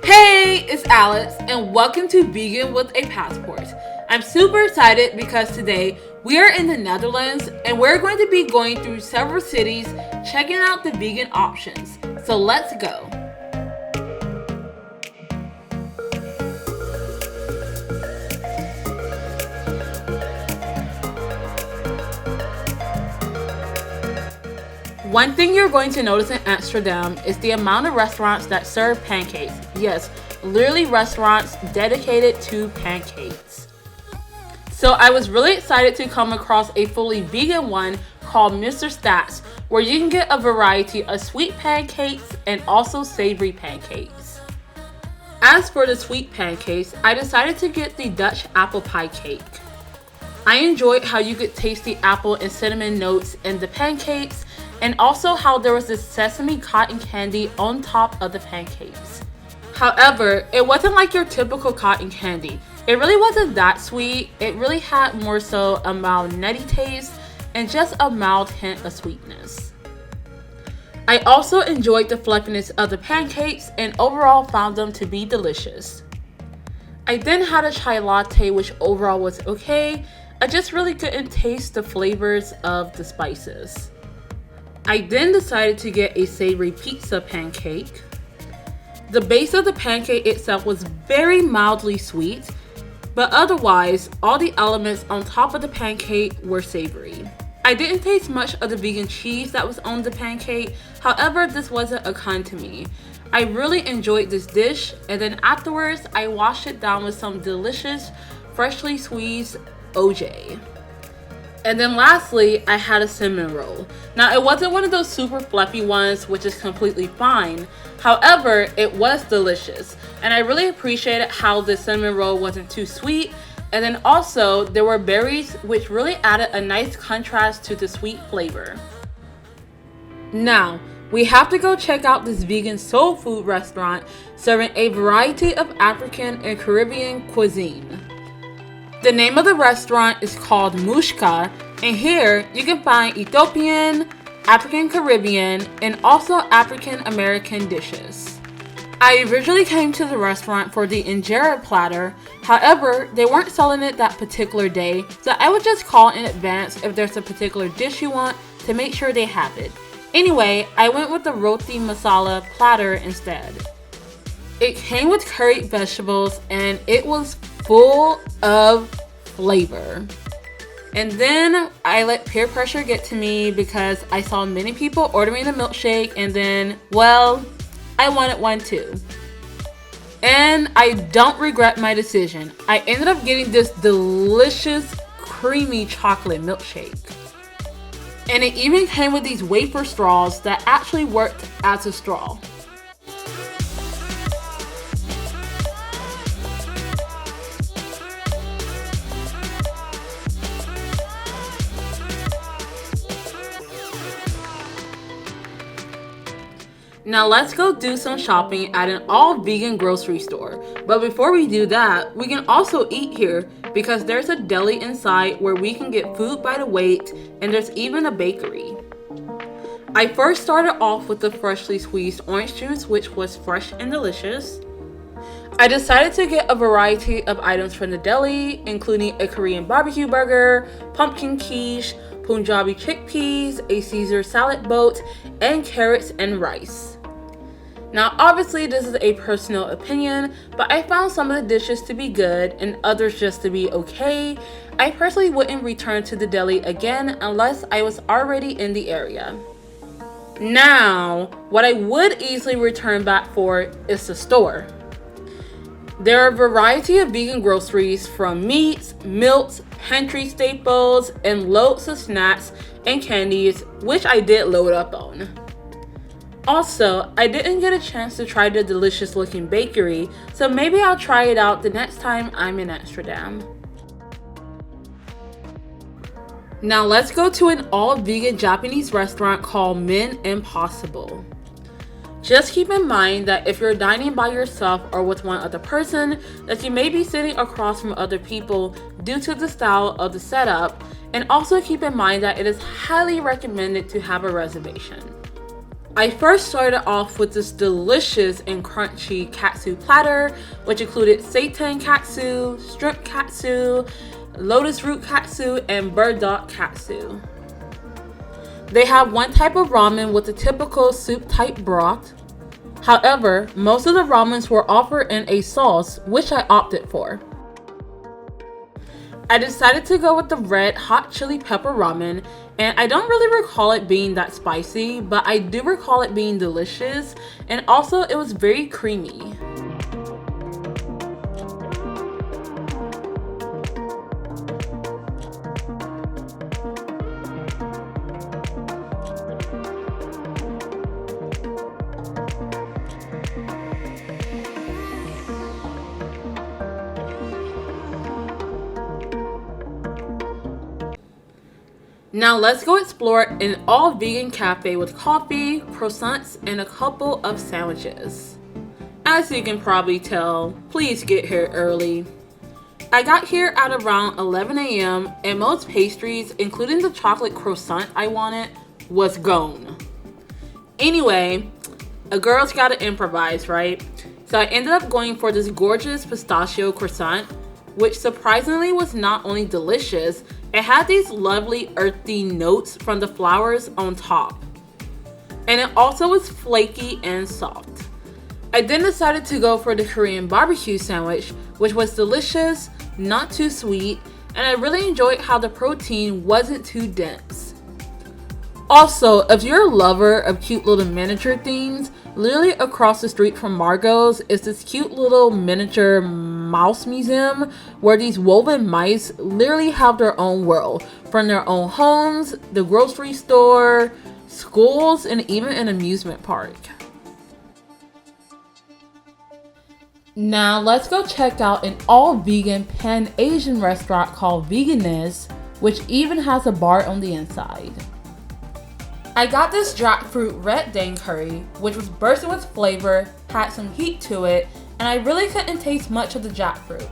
Hey, it's Alex, and welcome to Vegan with a Passport. I'm super excited because today we are in the Netherlands and we're going to be going through several cities checking out the vegan options. So let's go. One thing you're going to notice in Amsterdam is the amount of restaurants that serve pancakes. Yes, literally restaurants dedicated to pancakes. So I was really excited to come across a fully vegan one called Mr. Stats, where you can get a variety of sweet pancakes and also savory pancakes. As for the sweet pancakes, I decided to get the Dutch apple pie cake. I enjoyed how you could taste the apple and cinnamon notes in the pancakes, and also how there was this sesame cotton candy on top of the pancakes. However, it wasn't like your typical cotton candy. It really wasn't that sweet. It really had more so a mild nutty taste and just a mild hint of sweetness. I also enjoyed the fluffiness of the pancakes and overall found them to be delicious. I then had a chai latte, which overall was okay. I just really couldn't taste the flavors of the spices. I then decided to get a savory pizza pancake. The base of the pancake itself was very mildly sweet, but otherwise, all the elements on top of the pancake were savory. I didn't taste much of the vegan cheese that was on the pancake, however, this wasn't a con to me. I really enjoyed this dish, and then afterwards, I washed it down with some delicious, freshly squeezed OJ. And then lastly, I had a cinnamon roll. Now, it wasn't one of those super fluffy ones, which is completely fine. However, it was delicious. And I really appreciated how the cinnamon roll wasn't too sweet. And then also, there were berries, which really added a nice contrast to the sweet flavor. Now, we have to go check out this vegan soul food restaurant serving a variety of African and Caribbean cuisine. The name of the restaurant is called Mushka, and here you can find Ethiopian, African Caribbean, and also African American dishes. I originally came to the restaurant for the injera platter, however, they weren't selling it that particular day, so I would just call in advance if there's a particular dish you want to make sure they have it. Anyway, I went with the roti masala platter instead. It came with curried vegetables and it was full of flavor. And then I let peer pressure get to me because I saw many people ordering the milkshake, and then, well, I wanted one too. And I don't regret my decision. I ended up getting this delicious creamy chocolate milkshake. And it even came with these wafer straws that actually worked as a straw. Now let's go do some shopping at an all-vegan grocery store. But before we do that, we can also eat here because there's a deli inside where we can get food by the weight, and there's even a bakery. I first started off with the freshly squeezed orange juice, which was fresh and delicious. I decided to get a variety of items from the deli, including a Korean barbecue burger, pumpkin quiche, Punjabi chickpeas, a Caesar salad boat, and carrots and rice. Now, obviously, this is a personal opinion, but I found some of the dishes to be good and others just to be okay. I personally wouldn't return to the deli again unless I was already in the area. Now, what I would easily return back for is the store. There are a variety of vegan groceries from meats, milks, pantry staples, and loads of snacks and candies, which I did load up on. Also, I didn't get a chance to try the delicious looking bakery, so maybe I'll try it out the next time I'm in Amsterdam. Now let's go to an all-vegan Japanese restaurant called Min Impossible. Just keep in mind that if you're dining by yourself or with one other person, that you may be sitting across from other people due to the style of the setup, and also keep in mind that it is highly recommended to have a reservation. I first started off with this delicious and crunchy katsu platter, which included seitan katsu, shrimp katsu, lotus root katsu, and burdock katsu. They have one type of ramen with the typical soup type broth. However, most of the ramens were offered in a sauce, which I opted for. I decided to go with the red hot chili pepper ramen, and I don't really recall it being that spicy, but I do recall it being delicious, and also it was very creamy. Now let's go explore an all-vegan cafe with coffee, croissants, and a couple of sandwiches. As you can probably tell, please get here early. I got here at around 11 a.m. and most pastries, including the chocolate croissant I wanted, was gone. Anyway, a girl's gotta improvise, right? So I ended up going for this gorgeous pistachio croissant, which surprisingly was not only delicious, it had these lovely earthy notes from the flowers on top. And it also was flaky and soft. I then decided to go for the Korean barbecue sandwich, which was delicious, not too sweet, and I really enjoyed how the protein wasn't too dense. Also, if you're a lover of cute little miniature things, literally across the street from Margot's is this cute little miniature mouse museum where these woven mice literally have their own world, from their own homes, the grocery store, schools, and even an amusement park. Now let's go check out an all-vegan Pan-Asian restaurant called Veganist, which even has a bar on the inside. I got this jackfruit red dang curry, which was bursting with flavor, had some heat to it, and I really couldn't taste much of the jackfruit.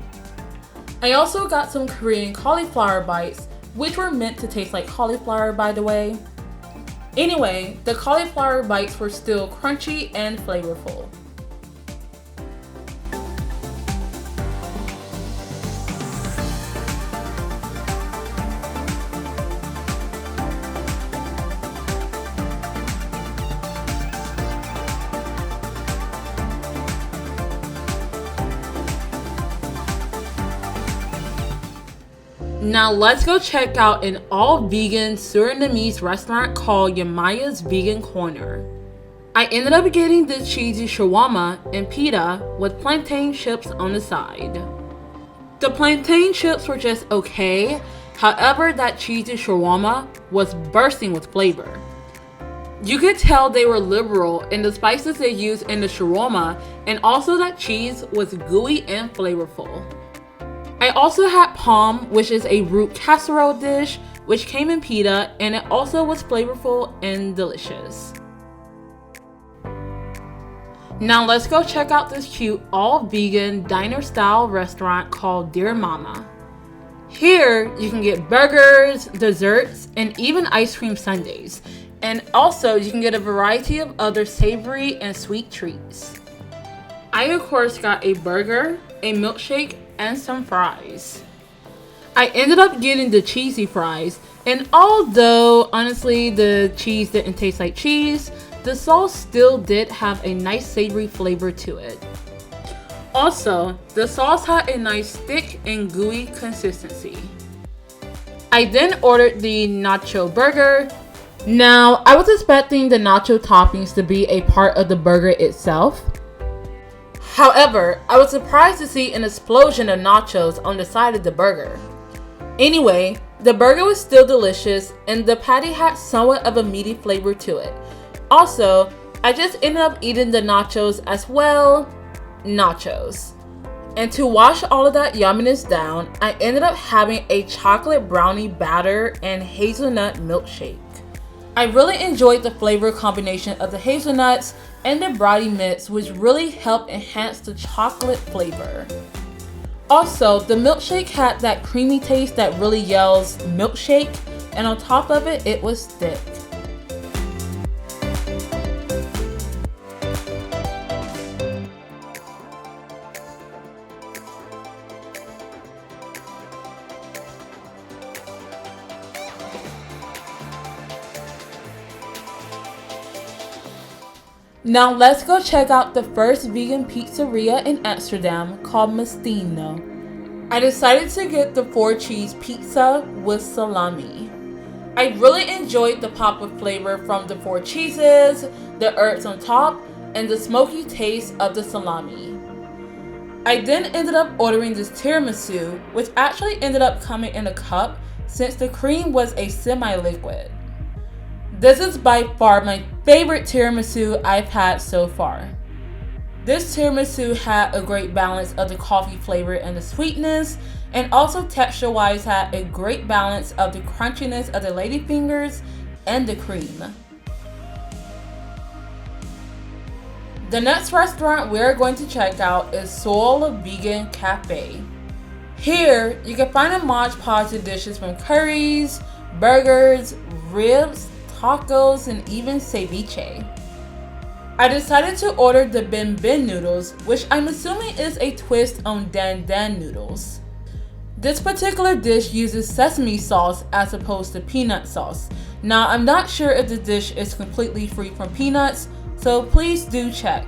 I also got some Korean cauliflower bites, which were meant to taste like cauliflower, by the way. Anyway, the cauliflower bites were still crunchy and flavorful. Now let's go check out an all-vegan Surinamese restaurant called Yamaya's Vegan Corner. I ended up getting the cheesy shawarma and pita with plantain chips on the side. The plantain chips were just okay, however that cheesy shawarma was bursting with flavor. You could tell they were liberal in the spices they used in the shawarma, and also that cheese was gooey and flavorful. I also had palm, which is a root casserole dish, which came in pita, and it also was flavorful and delicious. Now let's go check out this cute all-vegan diner-style restaurant called Dear Mama. Here, you can get burgers, desserts, and even ice cream sundaes. And also, you can get a variety of other savory and sweet treats. I, of course, got a burger, a milkshake, and some fries. I ended up getting the cheesy fries, and although honestly the cheese didn't taste like cheese, the sauce still did have a nice savory flavor to it. Also, the sauce had a nice thick and gooey consistency. I then ordered the nacho burger. Now, I was expecting the nacho toppings to be a part of the burger itself. However, I was surprised to see an explosion of nachos on the side of the burger. Anyway, the burger was still delicious and the patty had somewhat of a meaty flavor to it. Also, I just ended up eating the nachos as well. Nachos. And to wash all of that yumminess down, I ended up having a chocolate brownie batter and hazelnut milkshake. I really enjoyed the flavor combination of the hazelnuts and the brownie mix, which really helped enhance the chocolate flavor. Also, the milkshake had that creamy taste that really yells milkshake, and on top of it, it was thick. Now let's go check out the first vegan pizzeria in Amsterdam called Mastino. I decided to get the 4-cheese pizza with salami. I really enjoyed the pop of flavor from the 4 cheeses, the herbs on top, and the smoky taste of the salami. I then ended up ordering this tiramisu, which actually ended up coming in a cup since the cream was a semi-liquid. This is by far my favorite tiramisu I've had so far. This tiramisu had a great balance of the coffee flavor and the sweetness, and also texture-wise had a great balance of the crunchiness of the ladyfingers and the cream. The next restaurant we're going to check out is Seoul Vegan Cafe. Here, you can find a hodgepodge of dishes from curries, burgers, ribs, tacos, and even ceviche. I decided to order the bin bin noodles, which I'm assuming is a twist on dan dan noodles. This particular dish uses sesame sauce as opposed to peanut sauce. Now, I'm not sure if the dish is completely free from peanuts, so please do check.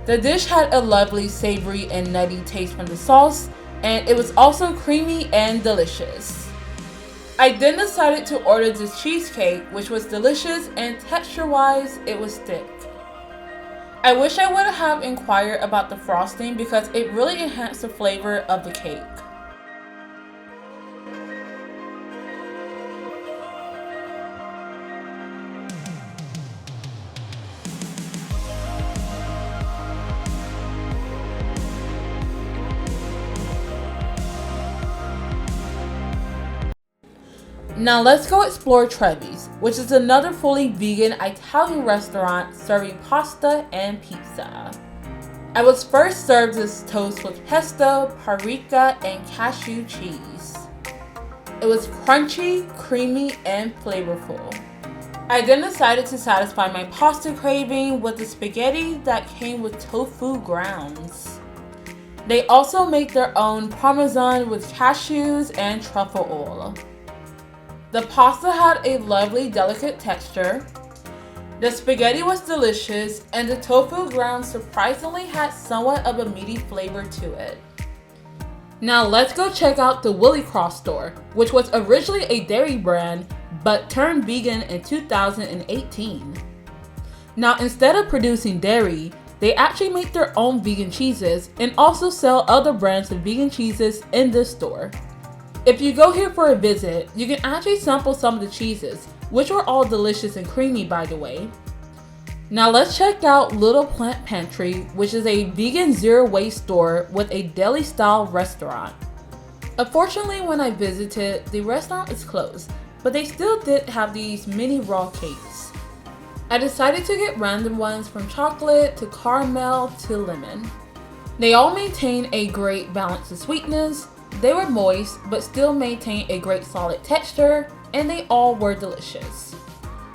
The dish had a lovely savory and nutty taste from the sauce, and it was also creamy and delicious. I then decided to order this cheesecake, which was delicious, and texture-wise, it was thick. I wish I would have inquired about the frosting because it really enhanced the flavor of the cake. Now let's go explore Trevi's, which is another fully vegan Italian restaurant serving pasta and pizza. I was first served this toast with pesto, paprika, and cashew cheese. It was crunchy, creamy, and flavorful. I then decided to satisfy my pasta craving with the spaghetti that came with tofu grounds. They also make their own parmesan with cashews and truffle oil. The pasta had a lovely, delicate texture. The spaghetti was delicious, and the tofu ground surprisingly had somewhat of a meaty flavor to it. Now let's go check out the Willy Cross store, which was originally a dairy brand, but turned vegan in 2018. Now instead of producing dairy, they actually make their own vegan cheeses and also sell other brands of vegan cheeses in this store. If you go here for a visit, you can actually sample some of the cheeses, which were all delicious and creamy by the way. Now let's check out Little Plant Pantry, which is a vegan zero waste store with a deli style restaurant. Unfortunately, when I visited, the restaurant is closed, but they still did have these mini raw cakes. I decided to get random ones from chocolate to caramel to lemon. They all maintain a great balance of sweetness. They were moist, but still maintained a great solid texture, and they all were delicious.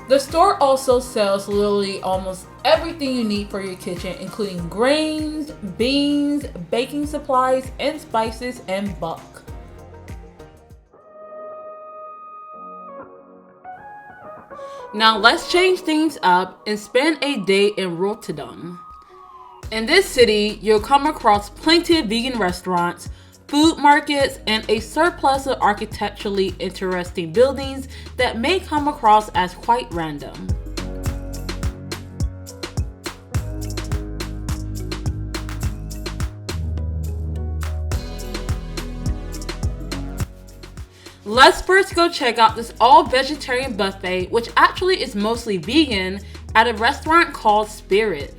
The store also sells literally almost everything you need for your kitchen, including grains, beans, baking supplies, and spices in bulk. Now let's change things up and spend a day in Rotterdam. In this city, you'll come across plenty of vegan restaurants, food markets, and a surplus of architecturally interesting buildings that may come across as quite random. Let's first go check out this all-vegetarian buffet, which actually is mostly vegan, at a restaurant called Spirit.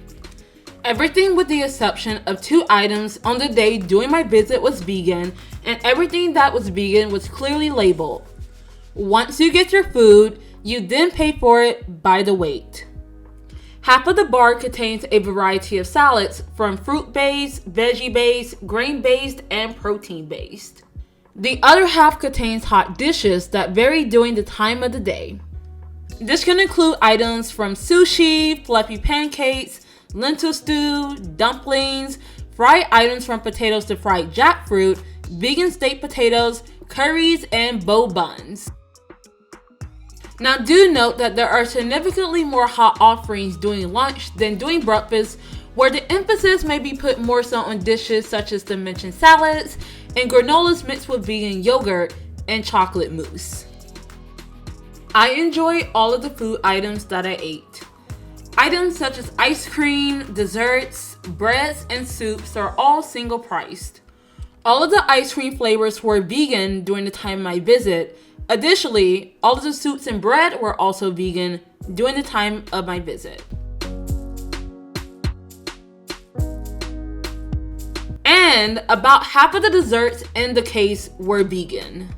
Everything with the exception of 2 items on the day during my visit was vegan, and everything that was vegan was clearly labeled. Once you get your food, you then pay for it by the weight. Half of the bar contains a variety of salads from fruit-based, veggie-based, grain-based, and protein-based. The other half contains hot dishes that vary during the time of the day. This can include items from sushi, fluffy pancakes, lentil stew, dumplings, fried items from potatoes to fried jackfruit, vegan steak potatoes, curries, and bow buns. Now do note that there are significantly more hot offerings during lunch than during breakfast, where the emphasis may be put more so on dishes such as the mentioned salads and granolas mixed with vegan yogurt and chocolate mousse. I enjoy all of the food items that I ate. Items such as ice cream, desserts, breads, and soups are all single priced. All of the ice cream flavors were vegan during the time of my visit. Additionally, all of the soups and bread were also vegan during the time of my visit. And about half of the desserts in the case were vegan.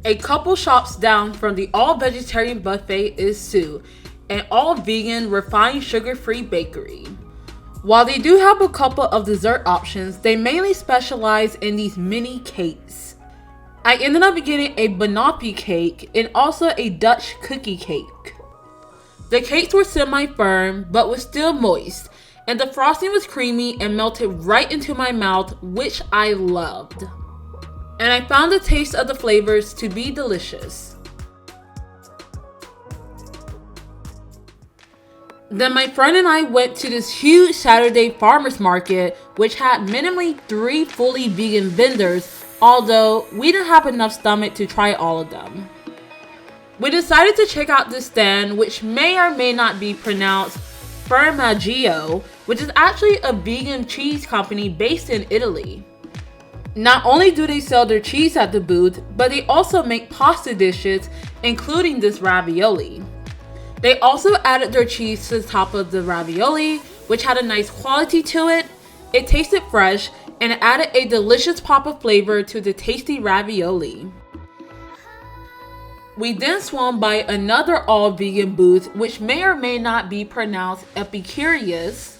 A couple shops down from the all-vegetarian buffet is Sue, an all-vegan, refined sugar-free bakery. While they do have a couple of dessert options, they mainly specialize in these mini cakes. I ended up getting a banoffee cake and also a Dutch cookie cake. The cakes were semi-firm but was still moist, and the frosting was creamy and melted right into my mouth, which I loved. And I found the taste of the flavors to be delicious. Then my friend and I went to this huge Saturday farmers market, which had minimally 3 fully vegan vendors, although we didn't have enough stomach to try all of them. We decided to check out this stand, which may or may not be pronounced Formaggio, which is actually a vegan cheese company based in Italy. Not only do they sell their cheese at the booth, but they also make pasta dishes, including this ravioli. They also added their cheese to the top of the ravioli, which had a nice quality to it. It tasted fresh and it added a delicious pop of flavor to the tasty ravioli. We then swung by another all-vegan booth, which may or may not be pronounced Epicurious.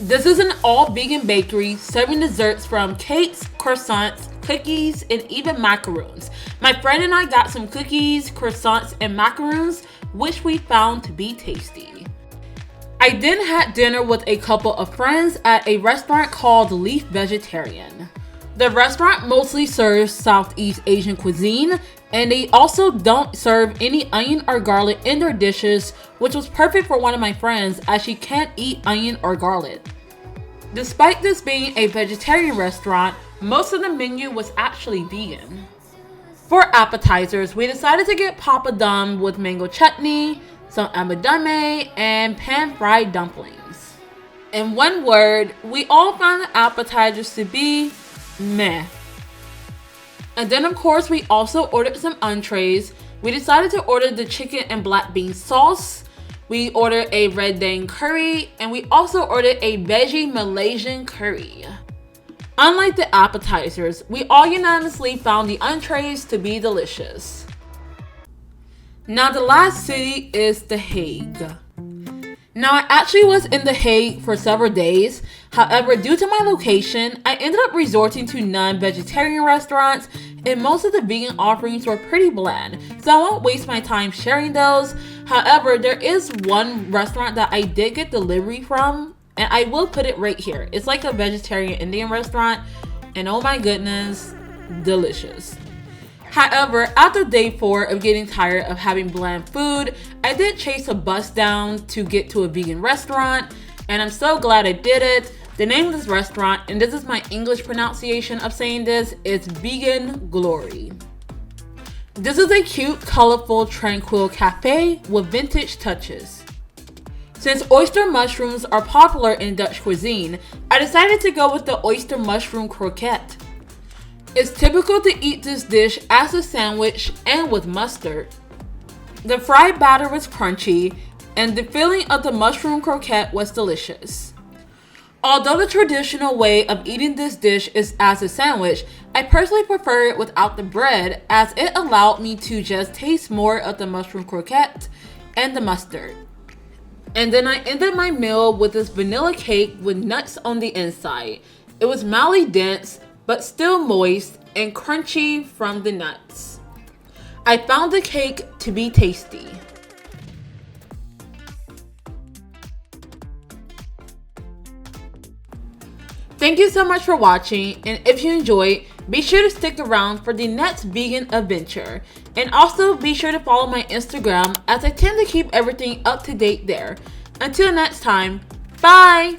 This is an all-vegan bakery serving desserts from cakes, croissants, cookies, and even macaroons. My friend and I got some cookies, croissants, and macaroons, which we found to be tasty. I then had dinner with a couple of friends at a restaurant called Leaf Vegetarian. The restaurant mostly serves Southeast Asian cuisine, and they also don't serve any onion or garlic in their dishes, which was perfect for one of my friends as she can't eat onion or garlic. Despite this being a vegetarian restaurant, most of the menu was actually vegan. For appetizers, we decided to get papadum with mango chutney, some amadame, and pan-fried dumplings. In one word, we all found the appetizers to be meh. And then of course we also ordered some entrees. We decided to order the chicken and black bean sauce. We ordered a red dang curry, and we also ordered a veggie Malaysian curry. Unlike the appetizers, we all unanimously found the entrees to be delicious. Now the last city is The Hague. Now I actually was in The Hague for several days. However, due to my location, I ended up resorting to non-vegetarian restaurants, and most of the vegan offerings were pretty bland, so I won't waste my time sharing those. However, there is one restaurant that I did get delivery from, and I will put it right here. It's like a vegetarian Indian restaurant, and oh my goodness, delicious. However, after day 4 of getting tired of having bland food, I did chase a bus down to get to a vegan restaurant, and I'm so glad I did it. The name of this restaurant, and this is my English pronunciation of saying this, is Vegan Glory. This is a cute, colorful, tranquil cafe with vintage touches. Since oyster mushrooms are popular in Dutch cuisine, I decided to go with the oyster mushroom croquette. It's typical to eat this dish as a sandwich and with mustard. The fried batter was crunchy, and the filling of the mushroom croquette was delicious. Although the traditional way of eating this dish is as a sandwich, I personally prefer it without the bread, as it allowed me to just taste more of the mushroom croquette and the mustard. And then I ended my meal with this vanilla cake with nuts on the inside. It was mildly dense, but still moist and crunchy from the nuts. I found the cake to be tasty. Thank you so much for watching, and if you enjoyed, be sure to stick around for the next vegan adventure. And also be sure to follow my Instagram, as I tend to keep everything up to date there. Until next time, bye!